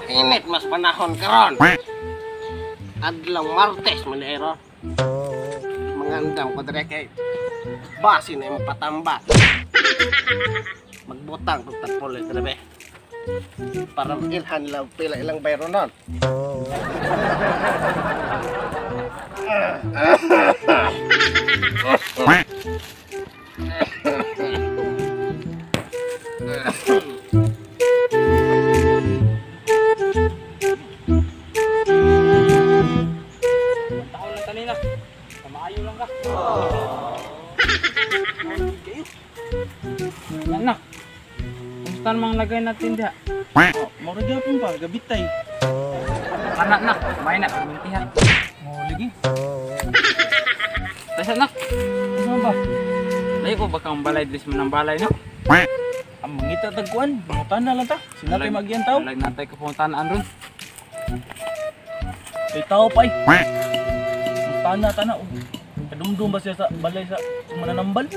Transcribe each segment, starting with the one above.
Init mas panahon karon. Adlang Martes manero. Mangandam ko dire kay basi na yung patamba. Magbutang kung tagpulit dire para ilhan lang pila ilang bayro nun. Tahon lang kanina. Kamaayo lang ka. Yan na. Kumusta namang lagay natin diha? Mura gyapon pa, gabitay. Anak nak, main na permintihan. Oh, lagi. Tasa nak. Ano ba? Layo ko bakang balay dis man ang balay no. Ang mangita tagkuan, mangutan na lang ta. Sila kay magyan tao. Lag natay ko puntaan ron. Kay tao pa tana. Kadumdum ba siya sa balay sa mananambal?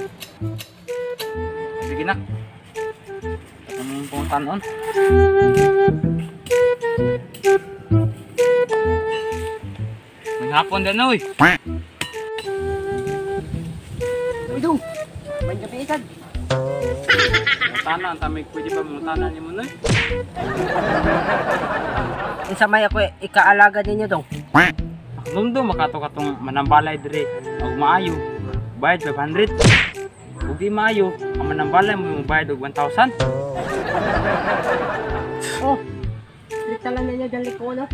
Sige nak. Ang puntaan on. Maghapon din oy. Uy dong. May gabi ikad. Mutana, tamay pwede ba mutana ni mo noy? Unsa may ako ikaalaga ninyo dong. Lumdo makato katong manambalay dire og maayo. Bayad 500. Ug di maayo, ang manambalay mo bayad og 1,000. Oh. Dito lang ninyo dali ko no.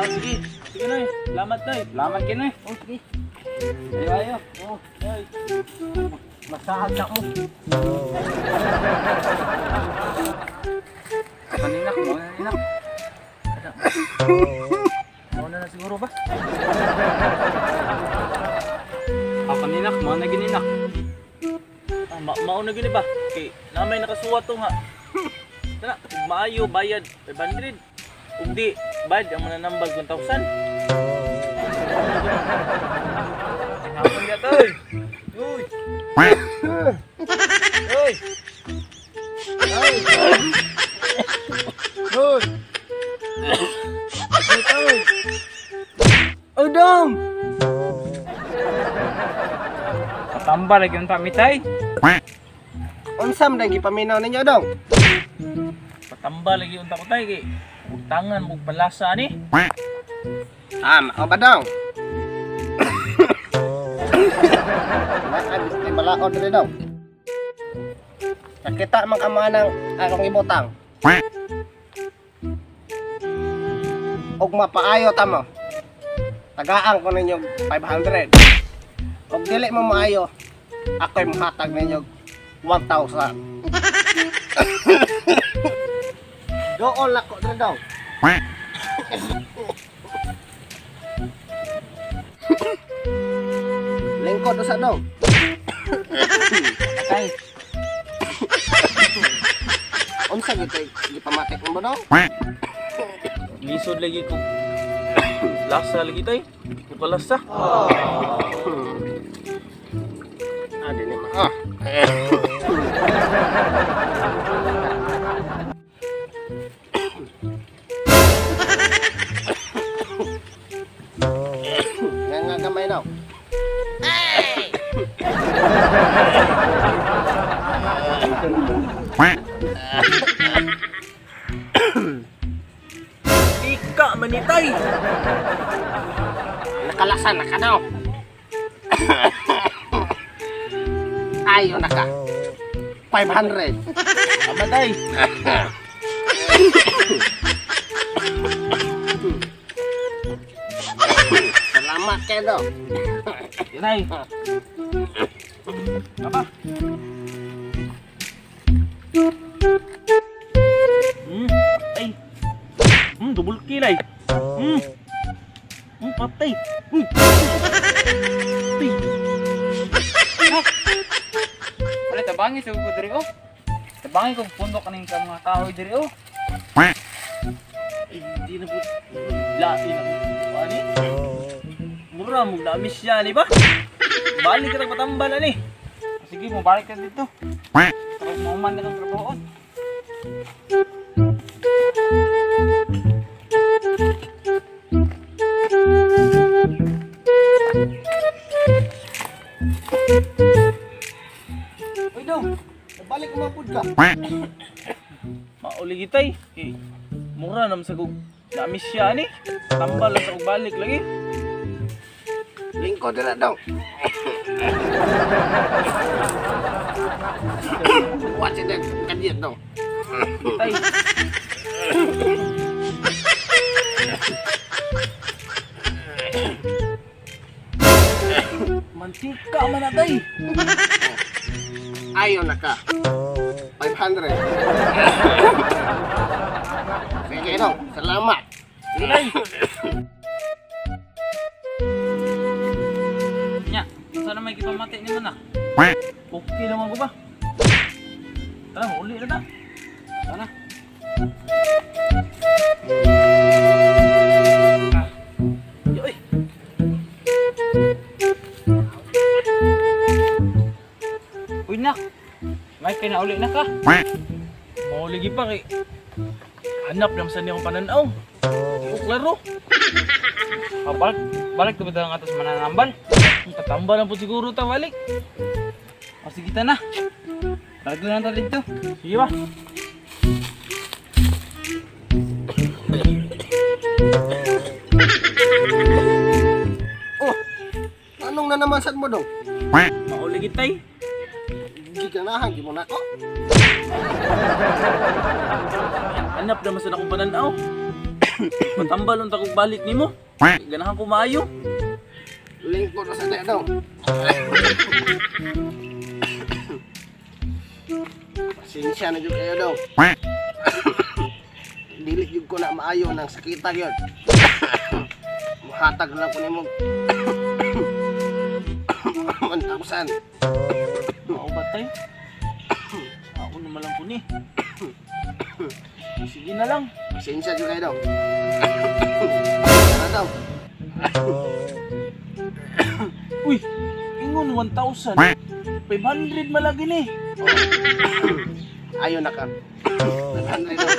Sige. Sige na. Salamat na. Salamat kini. Oh sige. Ayo. Oh, ay. Masahag na mo. Kaninak mo, kaninak. Mauna na siguro ba? Ako kaninak mo na gininak. Mauna gini ba? Okay, namay nakasuwat to nga. Kana, kung maayo bayad 500. Kung di, bayad ang mananambal 1,000. Hapon ka toy. Uy. Uy. Uy. Uy. Oh dong. Patamba lagi unta mitay. Unsam lagi paminaw ninyo dong. Patamba lagi unta ko tay kay utangan mo palasa ni. O ba dong? Ay malaon diri daw. Nakita man ka ng akong ibutang. Og mapaayo ta mo. Tagaan ko ninyo 500. Og dili mo maayo, ako'y mahatag ninyo 1,000. Doon lang ko diri daw. Lingkod sa daw. Okay. Unsa gito gipamatik mo daw? Lisod lagi ko. Lasa lagi tay. Ko palasa. Dini mah. Nga gamay daw. Ika manitay. Nakalasan na ka daw. Ayo na ka. 500. Amatay. Salamat kayo daw. Inay. Apa? Ay. Double kill ay. Patay. Patay. Wala tabangi sa ko diri oh. Tabangi ko pundok kaning ka mga kahoy diri oh. Hindi na po. Lain ako. Ani? Mura mo na miss siya ni ba? Balik ka patambal ani. Sige, mo balik ka dito. Tapos mauman na ng trabaho. Uy dong, balik mo pud ka. Mauli gitay. Mura naman sa kog na miss siya ni. Tambal lang sa kog balik lagi. Lingkod na dong. Watch it kadiet dong. Tay. Mantika man na tay. Ayaw na ka. 500. Sige dong, salamat. Tay. Nya, sana may kipamati ni mo na. Okay naman ko ba? Tara, mauli na ta. Sana. Yoy. Uy nak, may kinauli na ka. Mauli gi pa kay hanap naman sa niyong pananaw. Di ko klaro. Balik to bitaw nga atas mananambal. Tatambal lang po siguro ta balik. O sige ta na. Balik na lang dito. Sige ba? Oh, anong na naman sad mo dong? Mauli gitay. Giganahan, di mo na ako. Hanap naman sa akong pananaw. Patambal lang ta kog balik nimo. Ganahan ko maayo. Lingkod na sa dek dong. Pasensya na dyan kayo dong. Dilit yun ko na maayo ng sakitan yun. Muhatag lang ko ni mo. 1,000. Mao ba tay? Ako naman lang ko ni. Sige na lang. Pasensya dyan kayo dong. Ano dong? Uy, ingon 1,000. 500 malagi ni. Ayaw na ka. 500 dong.